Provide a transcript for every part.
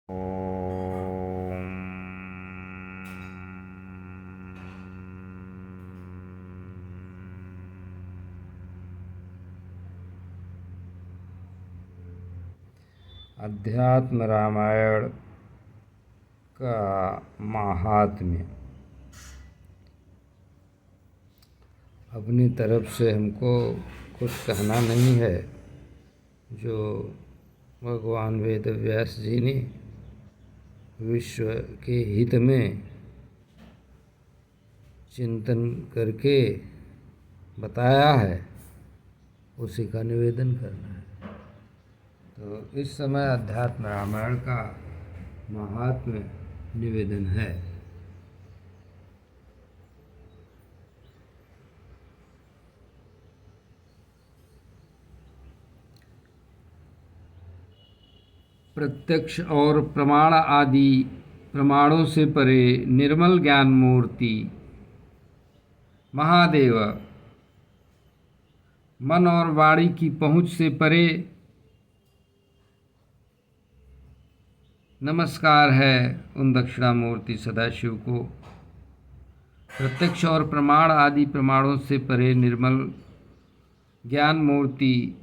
ओम। अध्यात्म रामायण का महात्म्य। अपनी तरफ से हमको कुछ कहना नहीं है। जो भगवान वेद व्यास जी ने विश्व के हित में चिंतन करके बताया है, उसी का निवेदन करना है। तो इस समय अध्यात्म रामायण का महात्म्य निवेदन है। प्रत्यक्ष और प्रमाण आदि प्रमाणों से परे निर्मल ज्ञान मूर्ति महादेव मन और वाणी की पहुँच से परे नमस्कार है उन दक्षिणामूर्ति सदाशिव को। प्रत्यक्ष और प्रमाण आदि प्रमाणों से परे निर्मल ज्ञान मूर्ति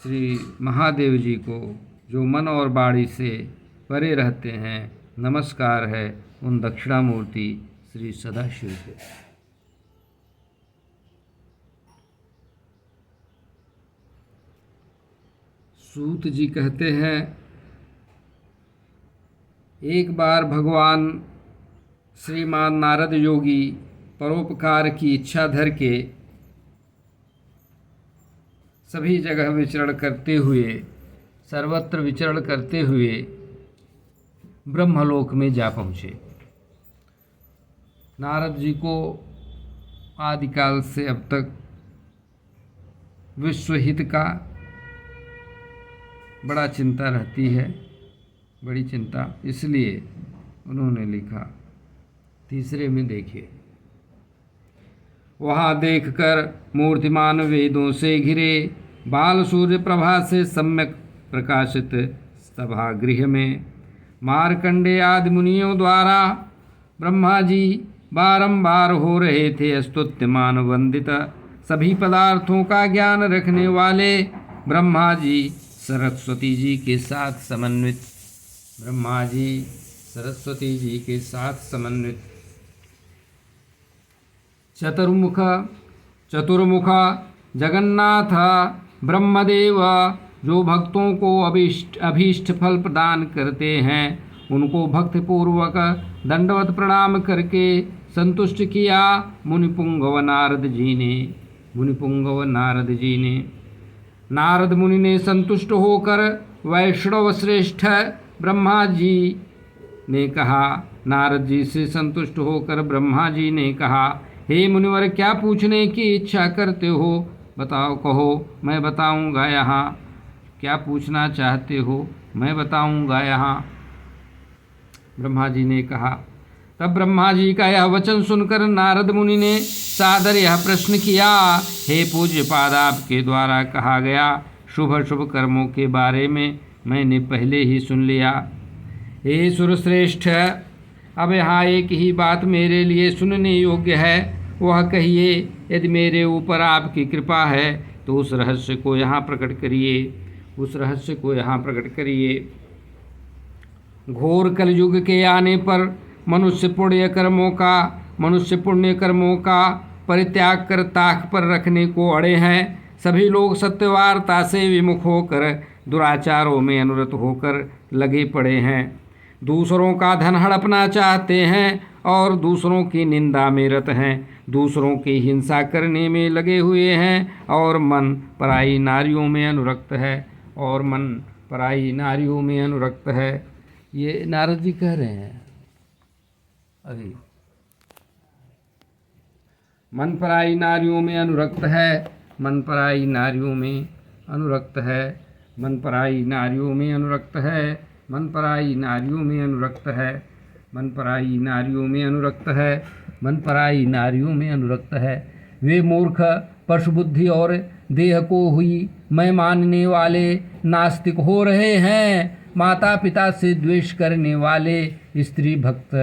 श्री महादेव जी को, जो मन और वाणी से परे रहते हैं, नमस्कार है उन दक्षिणामूर्ति श्री सदाशिव को। सूत जी कहते हैं, एक बार भगवान श्रीमान नारद योगी परोपकार की इच्छा धर के सभी जगह विचरण करते हुए, सर्वत्र विचरण करते हुए ब्रह्मलोक में जा पहुँचे। नारद जी को आदिकाल से अब तक विश्वहित का बड़ा चिंता रहती है, बड़ी चिंता। इसलिए उन्होंने लिखा, तीसरे में देखिए, वहाँ देखकर मूर्तिमान वेदों से घिरे बाल सूर्य प्रभा से सम्यक प्रकाशित सभागृह में मार्कंडेय आदि मुनियों द्वारा ब्रह्मा जी बारंबार हो रहे थे स्तुत्यमान वंदित। सभी पदार्थों का ज्ञान रखने वाले ब्रह्मा जी सरस्वती जी के साथ समन्वित, ब्रह्मा जी सरस्वती जी के साथ समन्वित चतुर्मुख जगन्नाथ ब्रह्मदेव, जो भक्तों को अभीष्ट फल प्रदान करते हैं, उनको भक्तिपूर्वक दंडवत प्रणाम करके संतुष्ट किया मुनिपुंगव नारद जी ने। नारद मुनि ने संतुष्ट होकर वैष्णव श्रेष्ठ ब्रह्मा जी ने कहा, नारद जी से संतुष्ट होकर ब्रह्मा जी ने कहा, हे मुनिवर, क्या पूछने की इच्छा करते हो? बताओ, कहो, मैं बताऊंगा यहाँ। क्या पूछना चाहते हो? मैं बताऊंगा यहाँ। ब्रह्मा जी ने कहा। तब ब्रह्मा जी का यह वचन सुनकर नारद मुनि ने सादर यह प्रश्न किया, हे पूज्य पाद, आपके द्वारा कहा गया शुभ शुभ कर्मों के बारे में मैंने पहले ही सुन लिया। हे सुरश्रेष्ठ, अब यहाँ एक ही बात मेरे लिए सुनने योग्य है, वह कहिए। यदि मेरे ऊपर आपकी कृपा है तो उस रहस्य को यहाँ प्रकट करिए। घोर कलयुग के आने पर मनुष्य पुण्य कर्मों का परित्याग कर ताक पर रखने को अड़े हैं। सभी लोग सत्यवार्ता से विमुख होकर दुराचारों में अनुरत होकर लगे पड़े हैं। दूसरों का धन हड़पना चाहते हैं और दूसरों की निंदा में रत हैं। दूसरों की हिंसा करने में लगे हुए हैं और मन पराई नारियों में अनुरक्त है। ये नारद जी कह रहे हैं अभी। मन पराई नारियों में अनुरक्त है, मन पराई नारियों में अनुरक्त है, मन पराई नारियों में अनुरक्त है, मन पराई नारियों में अनुरक्त है, मन पराई नारियों में अनुरक्त है, मन पराई नारियों में अनुरक्त है। वे मूर्ख पशु बुद्धि और देह को हुई मैं मानने वाले नास्तिक हो रहे हैं। माता पिता से द्वेष करने वाले स्त्री भक्त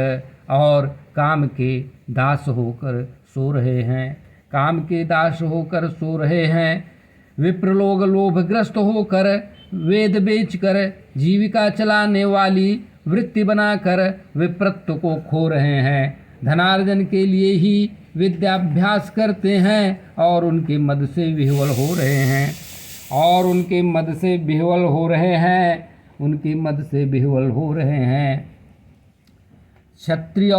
और काम के दास होकर सो रहे हैं, काम के दास होकर सो रहे हैं। विप्र लोग लोभग्रस्त होकर वेद बेचकर जीविका चलाने वाली वृत्ति बनाकर विप्रत्व को खो रहे हैं। धनार्जन के लिए ही विद्याभ्यास करते हैं और उनके मद से विह्वल हो रहे हैं, और उनके मद से विह्वल हो रहे हैं, उनके मद से विह्वल हो रहे हैं। क्षत्रिय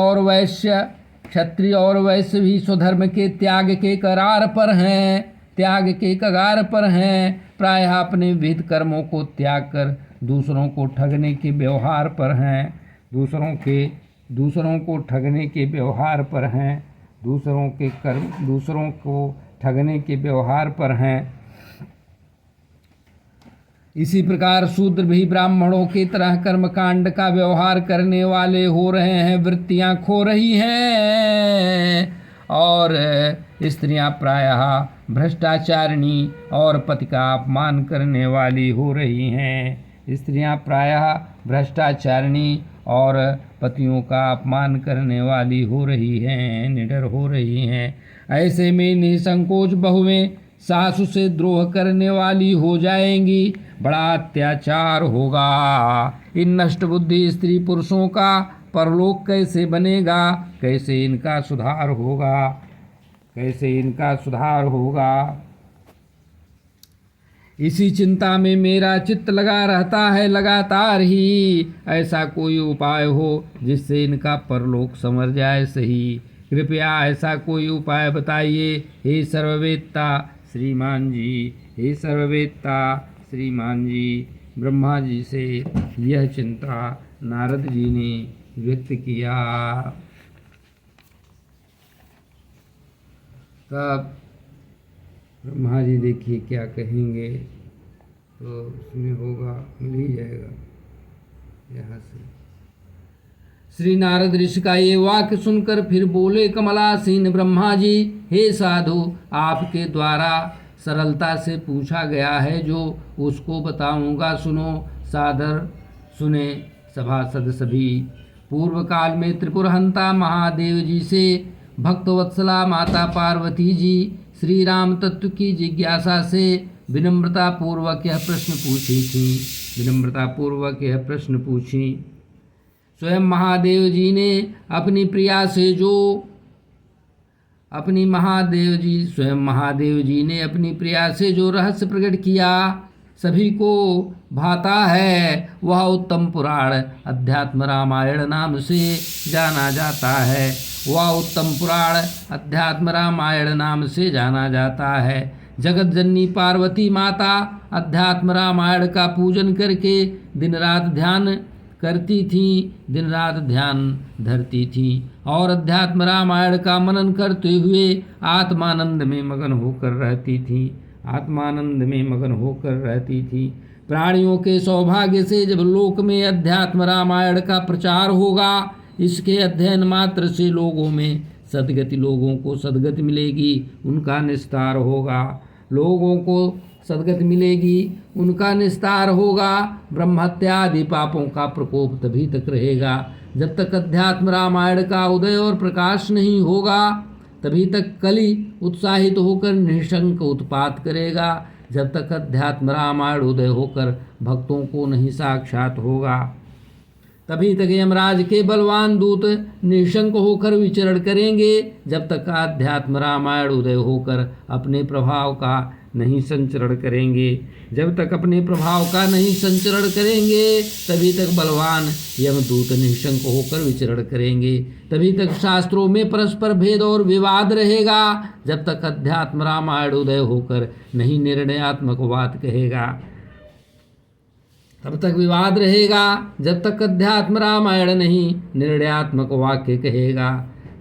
और वैश्य भी स्वधर्म के त्याग के करार पर हैं, त्याग के कगार पर हैं। प्रायः अपने विहित कर्मों को त्याग कर दूसरों को ठगने के व्यवहार पर हैं, दूसरों को ठगने के व्यवहार पर हैं, दूसरों को ठगने के व्यवहार पर हैं। इसी प्रकार शूद्र भी ब्राह्मणों की तरह कर्मकांड का व्यवहार करने वाले हो रहे हैं, वृत्तियां खो रही हैं। और स्त्रियां प्रायः भ्रष्टाचारिणी और पति का अपमान करने वाली हो रही हैं। स्त्रियां प्रायः भ्रष्टाचारिणी और पतियों का अपमान करने वाली हो रही हैं, निडर हो रही हैं। ऐसे में निसंकोच बहुएं सासु से द्रोह करने वाली हो जाएंगी, बड़ा अत्याचार होगा। इन नष्ट बुद्धि स्त्री पुरुषों का परलोक कैसे बनेगा, कैसे इनका सुधार होगा, कैसे इनका सुधार होगा। इसी चिंता में मेरा चित्त लगा रहता है लगातार ही। ऐसा कोई उपाय हो जिससे इनका परलोक संवर जाए सही, कृपया ऐसा कोई उपाय बताइए हे सर्ववेत्ता श्रीमान जी, हे सर्ववेत्ता श्रीमान जी। ब्रह्मा जी से यह चिंता नारद जी ने व्यक्त किया। तब ब्रह्मा जी देखिए क्या कहेंगे, तो उसमें होगा, मिल ही जाएगा यहाँ से। श्री नारद ऋषि का ये वाक्य सुनकर फिर बोले कमलासीन ब्रह्मा जी, हे साधु, आपके द्वारा सरलता से पूछा गया है जो उसको बताऊंगा, सुनो। सादर सुने सभासद सभी। पूर्व काल में त्रिपुरहंता महादेव जी से भक्तवत्सला माता पार्वती जी श्री राम तत्व की जिज्ञासा से विनम्रता पूर्वक यह प्रश्न पूछी। स्वयं महादेव जी ने अपनी प्रिया से जो रहस्य प्रकट किया सभी को भाता है, वह उत्तम पुराण अध्यात्म रामायण नाम से जाना जाता है। जगत जननी पार्वती माता अध्यात्म रामायण का पूजन करके दिन रात ध्यान धरती थी और अध्यात्म रामायण का मनन करते हुए आत्मानंद में मगन होकर रहती थी। प्राणियों के सौभाग्य से जब लोक में अध्यात्म रामायण का प्रचार होगा, इसके अध्ययन मात्र से लोगों को सद्गति मिलेगी, उनका निस्तार होगा। ब्रह्महत्या आदि पापों का प्रकोप तभी तक रहेगा जब तक अध्यात्म रामायण का उदय और प्रकाश नहीं होगा। तभी तक कली उत्साहित होकर निशंक उत्पात करेगा। जब तक अध्यात्म रामायण उदय होकर भक्तों को नहीं साक्षात होगा, तभी तक यमराज के बलवान दूत निशंक होकर विचरण करेंगे। जब तक अध्यात्म रामायण उदय होकर अपने प्रभाव का नहीं संचरण करेंगे, तभी तक बलवान यमदूत निशंक होकर विचरण करेंगे। तभी तक शास्त्रों में परस्पर भेद और विवाद रहेगा। जब तक अध्यात्म रामायण उदय होकर नहीं निर्णयात्मक बात कहेगा, तब तक विवाद रहेगा। जब तक अध्यात्म रामायण नहीं निर्णयात्मक वाक्य कहेगा,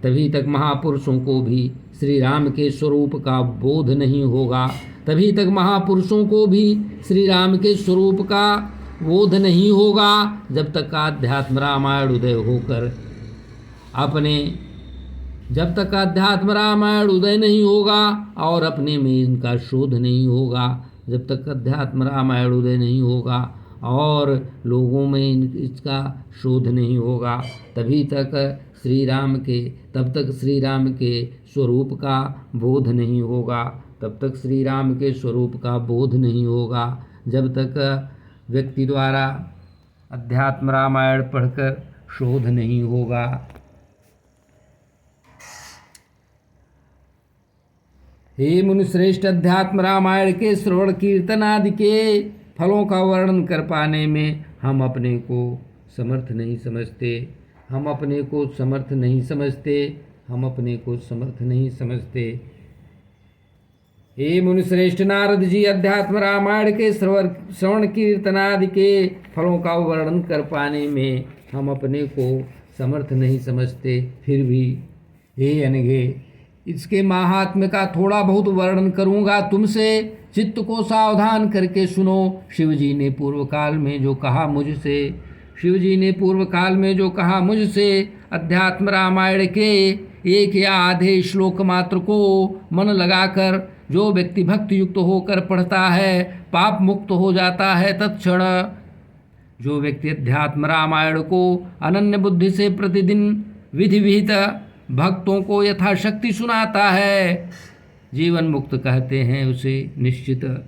तभी तक महापुरुषों को भी श्री राम के स्वरूप का बोध नहीं होगा। जब तक अध्यात्म रामायण उदय नहीं होगा और अपने में इनका शोध नहीं होगा, जब तक अध्यात्म रामायण उदय नहीं होगा और लोगों में इसका शोध नहीं होगा, तब तक श्री राम के स्वरूप का बोध नहीं होगा, तब तक श्री राम के स्वरूप का बोध नहीं होगा, जब तक व्यक्ति द्वारा अध्यात्म रामायण पढ़कर शोध नहीं होगा। हे मुनिश्रेष्ठ, अध्यात्म रामायण के श्रवण कीर्तन आदि के फलों का वर्णन कर पाने में हम अपने को समर्थ नहीं समझते, हम अपने को समर्थ नहीं समझते, हम अपने को समर्थ नहीं समझते। हे मुनिश्रेष्ठ नारद जी, अध्यात्म रामायण के श्रवण कीर्तन आदि के फलों का वर्णन कर पाने में हम अपने को समर्थ नहीं समझते, फिर भी हे अनघे, इसके महात्म्य का थोड़ा बहुत वर्णन करूँगा तुमसे, चित्त को सावधान करके सुनो। शिवजी ने पूर्व काल में जो कहा मुझसे, अध्यात्म रामायण के एक या आधे श्लोक मात्र को मन लगाकर जो व्यक्ति भक्ति युक्त होकर पढ़ता है, पाप मुक्त हो जाता है तत्क्षण। जो व्यक्ति अध्यात्म रामायण को अनन्य बुद्धि से प्रतिदिन विधि विहित भक्तों को यथाशक्ति सुनाता है, जीवन मुक्त कहते हैं उसे निश्चित।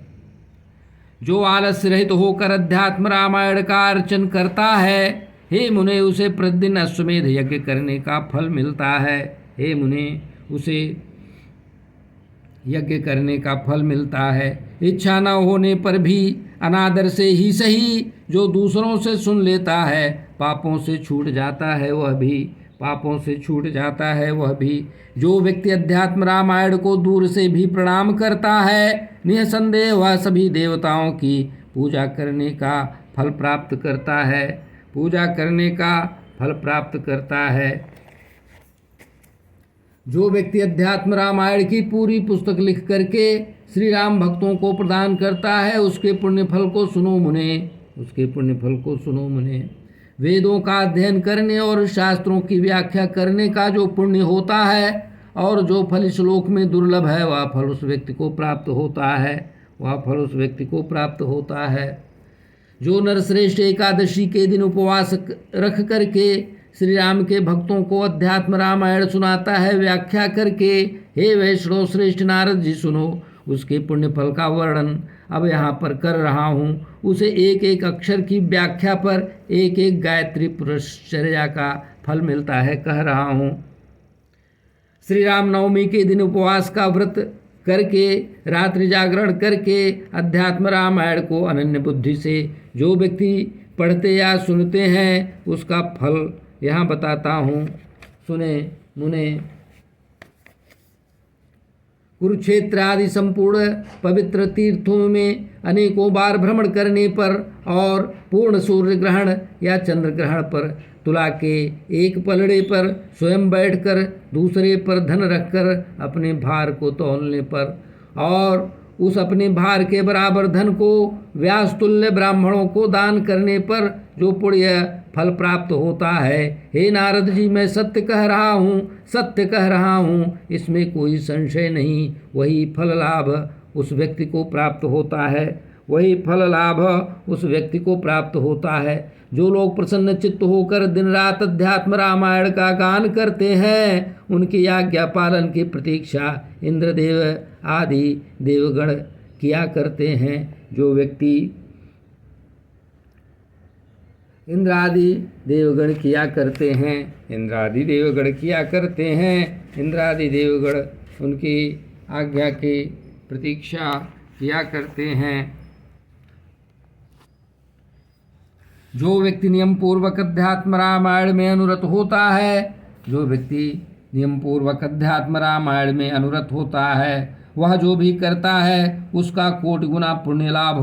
जो आलस्य रहित होकर अध्यात्म रामायण का अर्चन करता है, हे मुने, उसे प्रतिदिन अश्वमेध यज्ञ करने का फल मिलता है। हे मुने, उसे यज्ञ करने का फल मिलता है। इच्छा न होने पर भी अनादर से ही सही जो दूसरों से सुन लेता है, पापों से छूट जाता है वह भी। जो व्यक्ति अध्यात्म रामायण को दूर से भी प्रणाम करता है, निःसंदेह वह सभी देवताओं की पूजा करने का फल प्राप्त करता है। जो व्यक्ति अध्यात्म रामायण की पूरी पुस्तक लिख करके श्री राम भक्तों को प्रदान करता है, उसके पुण्य फल को सुनो मुने। वेदों का अध्ययन करने और शास्त्रों की व्याख्या करने का जो पुण्य होता है और जो फल श्लोक में दुर्लभ है, वह फल उस व्यक्ति को प्राप्त होता है। जो नरश्रेष्ठ एकादशी के दिन उपवास रख करके श्री राम के भक्तों को अध्यात्म रामायण सुनाता है व्याख्या करके, हे वैष्णव श्रेष्ठ नारद जी, सुनो, उसके पुण्य फल का वर्णन अब यहाँ पर कर रहा हूँ। उसे एक एक अक्षर की व्याख्या पर एक एक गायत्री पुरुषचर्या का फल मिलता है, कह रहा हूँ। श्री राम नवमी के दिन उपवास का व्रत करके, रात्रि जागरण करके अध्यात्म रामायण को अनन्य बुद्धि से जो व्यक्ति पढ़ते या सुनते हैं, उसका फल यहाँ बताता हूँ, सुने मुने। कुरुक्षेत्र आदि संपूर्ण पवित्र तीर्थों में अनेकों बार भ्रमण करने पर और पूर्ण सूर्य ग्रहण या चंद्र ग्रहण पर तुला के एक पलड़े पर स्वयं बैठकर दूसरे पर धन रखकर अपने भार को तौलने पर और उस अपने भार के बराबर धन को व्यास तुल्य ब्राह्मणों को दान करने पर जो पुण्य फल प्राप्त होता है, हे नारद जी, मैं सत्य कह रहा हूँ, इसमें कोई संशय नहीं। वही फल लाभ उस व्यक्ति को प्राप्त होता है। जो लोग प्रसन्न चित्त होकर दिन रात अध्यात्म रामायण का गान करते हैं, उनकी आज्ञा पालन की प्रतीक्षा इंद्रदेव आदि देवगण किया करते हैं। जो व्यक्ति इंद्रादि देवगण किया करते हैं, उनकी आज्ञा की प्रतीक्षा किया करते हैं। जो व्यक्ति नियम पूर्वक अध्यात्म रामायण में अनुरत होता है, वह जो भी करता है उसका कोटि गुना पुण्य लाभ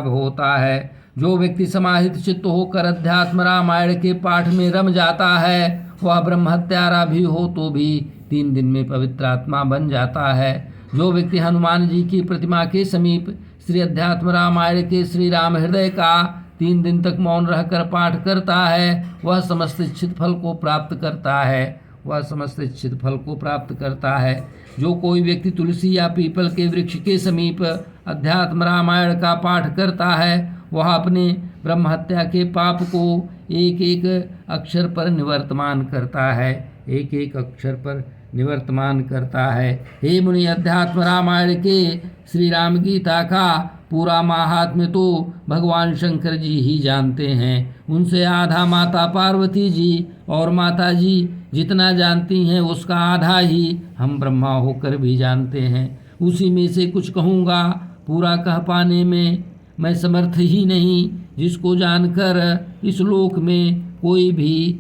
होता है। जो व्यक्ति समाहित चित्त होकर अध्यात्म रामायण के पाठ में रम जाता है, वह ब्रह्मत्यारा भी हो तो भी 3 दिन में पवित्र आत्मा बन जाता है। जो व्यक्ति हनुमान जी की प्रतिमा के समीप श्री अध्यात्म रामायण के श्री राम हृदय का 3 दिन तक मौन रहकर पाठ करता है, वह समस्त इच्छित फल को प्राप्त करता है। वह समस्त इच्छित फल को प्राप्त करता है। जो कोई व्यक्ति तुलसी या पीपल के वृक्ष के समीप अध्यात्म रामायण का पाठ करता है वह अपने ब्रह्म हत्या के पाप को एक एक अक्षर पर निवर्तमान करता है, एक एक अक्षर पर निवर्तमान करता है। हे मुनि, अध्यात्म रामायण के श्री राम गीता का पूरा महात्म्य तो भगवान शंकर जी ही जानते हैं। उनसे आधा माता पार्वती जी और माता जी जितना जानती हैं उसका आधा ही हम ब्रह्मा होकर भी जानते हैं। उसी में से कुछ कहूँगा, पूरा कह पाने में मैं समर्थ ही नहीं, जिसको जानकर इस लोक में कोई भी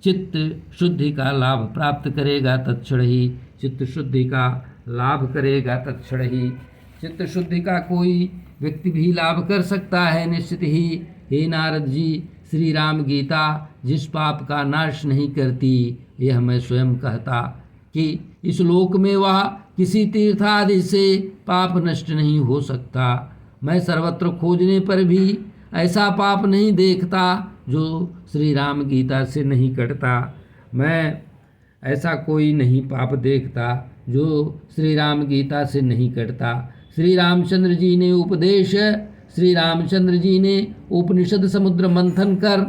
चित्त शुद्धि का लाभ प्राप्त करेगा तत्क्षण ही चित्त शुद्धि का लाभ करेगा तत्क्षण ही चित्त शुद्धि का कोई व्यक्ति भी लाभ कर सकता है निश्चित ही। हे नारद जी, श्री राम गीता जिस पाप का नाश नहीं करती, यह मैं स्वयं कहता कि इस लोक में वह किसी तीर्थ आदि से पाप नष्ट नहीं हो सकता। मैं सर्वत्र खोजने पर भी ऐसा पाप नहीं देखता जो श्री राम गीता से नहीं कटता। मैं ऐसा कोई नहीं पाप देखता जो श्री राम गीता से नहीं कटता। श्री रामचंद्र जी ने उपनिषद समुद्र मंथन कर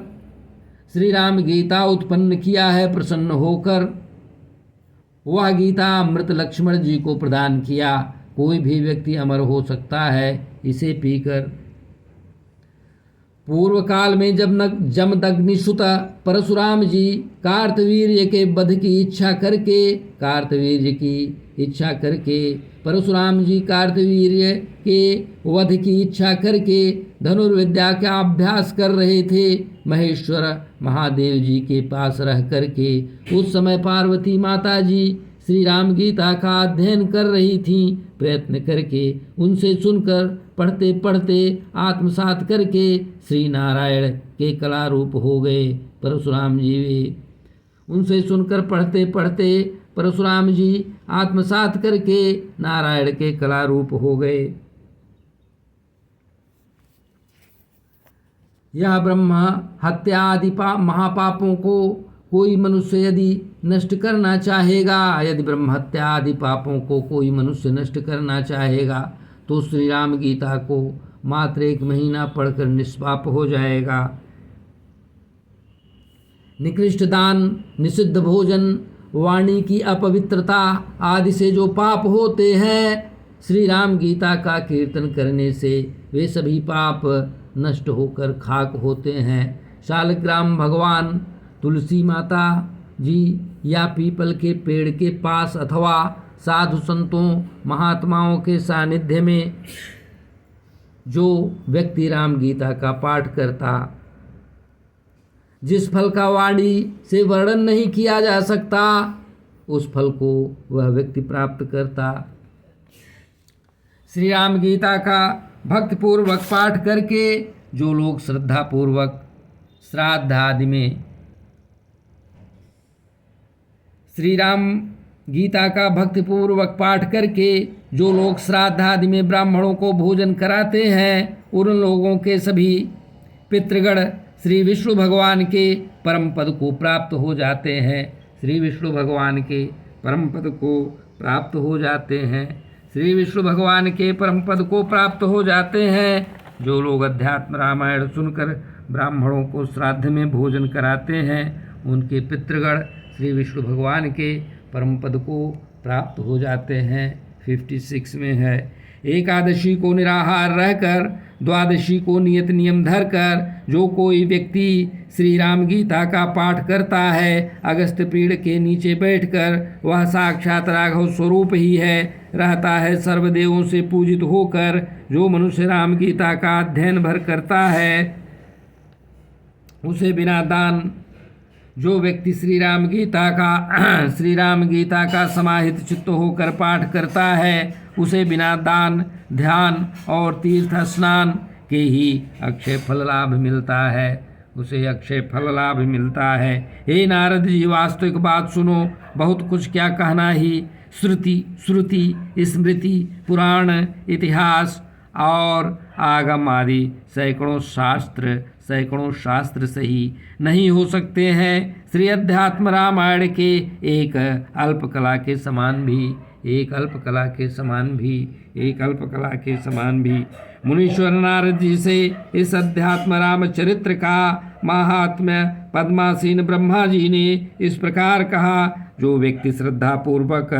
श्री राम गीता उत्पन्न किया है प्रसन्न होकर। वह गीता अमृत लक्ष्मण जी को प्रदान किया। कोई भी व्यक्ति अमर हो सकता है इसे पीकर। पूर्व काल में जब जमदग्निसुत परशुराम जी कार्तवीर्य के वध की इच्छा करके परशुराम जी कार्तवीर्य के वध की इच्छा करके धनुर्विद्या का अभ्यास कर रहे थे महेश्वर महादेव जी के पास रह करके। उस समय पार्वती माता जी श्री राम गीता का अध्ययन कर रही थीं। प्रयत्न करके उनसे सुनकर पढ़ते पढ़ते आत्मसात करके श्री नारायण के कला रूप हो गए परशुराम जी वे। उनसे सुनकर पढ़ते पढ़ते परशुराम जी आत्मसात करके नारायण के कला रूप हो गए। यह ब्रह्म हत्या आदि महापापों को कोई मनुष्य यदि नष्ट करना चाहेगा, यदि ब्रह्म हत्या आदि पापों को कोई मनुष्य नष्ट करना चाहेगा तो श्री राम गीता को मात्र 1 महीना पढ़कर निष्पाप हो जाएगा। निकृष्ट दान, निषिद्ध भोजन, वाणी की अपवित्रता आदि से जो पाप होते हैं, श्री राम गीता का कीर्तन करने से वे सभी पाप नष्ट होकर खाक होते हैं। शालग्राम भगवान, तुलसी माता जी या पीपल के पेड़ के पास अथवा साधु संतों महात्माओं के सानिध्य में जो व्यक्ति राम गीता का पाठ करता, जिस फल का वाणी से वर्णन नहीं किया जा सकता, उस फल को वह व्यक्ति प्राप्त करता। श्री राम गीता का भक्तिपूर्वक पाठ करके जो लोग श्रद्धापूर्वक श्राद्ध आदि में श्री राम गीता का भक्तिपूर्वक पाठ करके जो लोग श्राद्ध आदि में ब्राह्मणों को भोजन कराते हैं, उन लोगों के सभी पितृगण श्री विष्णु भगवान के परम पद को प्राप्त हो जाते हैं। श्री विष्णु भगवान के परम पद को प्राप्त हो जाते हैं। श्री विष्णु भगवान के परम पद को प्राप्त हो जाते हैं। जो लोग अध्यात्म रामायण सुनकर ब्राह्मणों को श्राद्ध में भोजन कराते हैं, उनके पितृगण श्री विष्णु भगवान के परम पद को प्राप्त हो जाते हैं। 56 में है, एकादशी को निराहार रहकर, द्वादशी को नियत नियम धरकर जो कोई व्यक्ति श्री राम गीता का पाठ करता है, अगस्त्य पेड़ के नीचे बैठकर, वह साक्षात राघव स्वरूप ही है, रहता है सर्वदेवों से पूजित होकर। जो मनुष्य राम गीता का अध्ययन भर करता है, उसे बिना दान, जो व्यक्ति श्री राम गीता का समाहित चित्त होकर पाठ करता है, उसे बिना दान, ध्यान और तीर्थ स्नान के ही अक्षय फल लाभ मिलता है, उसे अक्षय फल लाभ मिलता है। हे नारद जी, वास्तविक बात सुनो, बहुत कुछ क्या कहना ही। श्रुति, स्मृति, पुराण, इतिहास और आगम आदि सैकड़ों शास्त्र सही नहीं हो सकते हैं श्री अध्यात्म रामायण के एक अल्प कला के समान भी मुनीश्वर नारद जी से इस अध्यात्म रामचरित्र का महात्म्य पद्मासीन ब्रह्मा जी ने इस प्रकार कहा। जो व्यक्ति श्रद्धा पूर्वक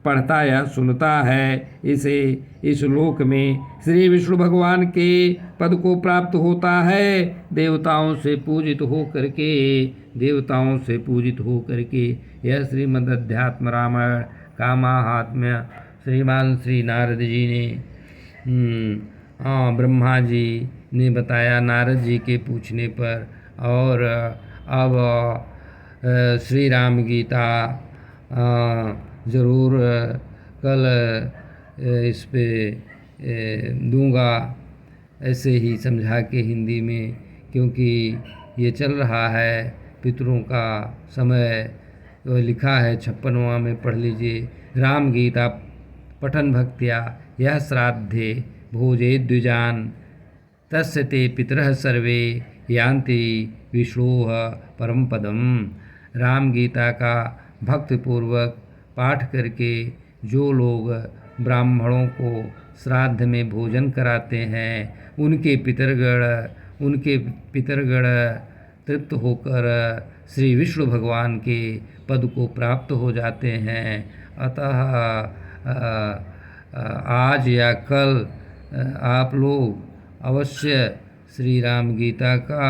पढ़ता या सुनता है इसे इस लोक में श्री विष्णु भगवान के पद को प्राप्त होता है। देवताओं से पूजित हो करके यह श्रीमद् अध्यात्म रामायण का महात्म्य श्रीमान श्री नारद जी ने ब्रह्मा जी ने बताया नारद जी के पूछने पर। और अब श्री राम गीता ज़रूर कल इस पे दूंगा ऐसे ही समझा के हिंदी में, क्योंकि ये चल रहा है पितरों का समय। लिखा है 56वां में पढ़ लीजिए। राम गीता पठन भक्त्या यह श्राद्धे भोजे द्विजान तस्य ते पितरः सर्वे यान्ति विष्णोः परम पदम। राम गीता का भक्तिपूर्वक पाठ करके जो लोग ब्राह्मणों को श्राद्ध में भोजन कराते हैं उनके पितरगण तृप्त होकर श्री विष्णु भगवान के पद को प्राप्त हो जाते हैं। अतः आज या कल आप लोग अवश्य श्री राम गीता का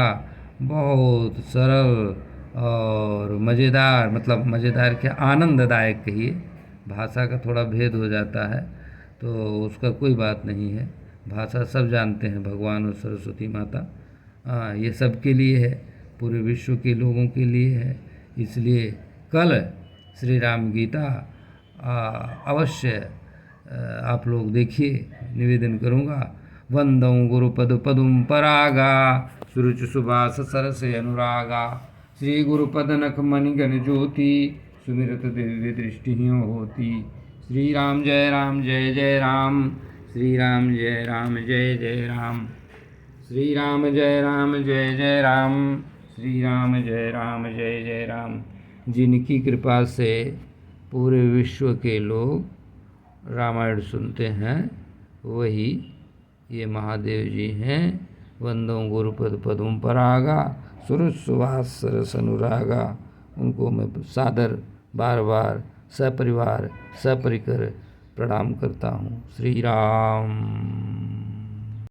बहुत सरल और मज़ेदार, मतलब मज़ेदार क्या, आनंददायक कहिए, भाषा का थोड़ा भेद हो जाता है तो उसका कोई बात नहीं है। भाषा सब जानते हैं, भगवान और सरस्वती माता ये सब के लिए है, पूरे विश्व के लोगों के लिए है। इसलिए कल श्री राम गीता अवश्य आप लोग देखिए, निवेदन करूँगा। वंदं गुरुपद पदुम परागा सुरुचि सुभाष सरस अनुरागा श्री गुरुपद नख मणिगण ज्योति सुमिरत दिव्य दृष्टि होती। श्री राम जय राम जय जय राम, श्री राम जय राम जय जय राम, श्री राम जय राम जय जय राम, श्री राम जय राम जय जय राम। जिनकी कृपा से पूरे विश्व के लोग रामायण सुनते हैं वही ये महादेव जी हैं। वंदों गुरुपद पदुम परागा सुरसुवास सरस अनुरागा। उनको मैं सादर बार बार सपरिवार सपरिकर प्रणाम करता हूँ। श्री राम।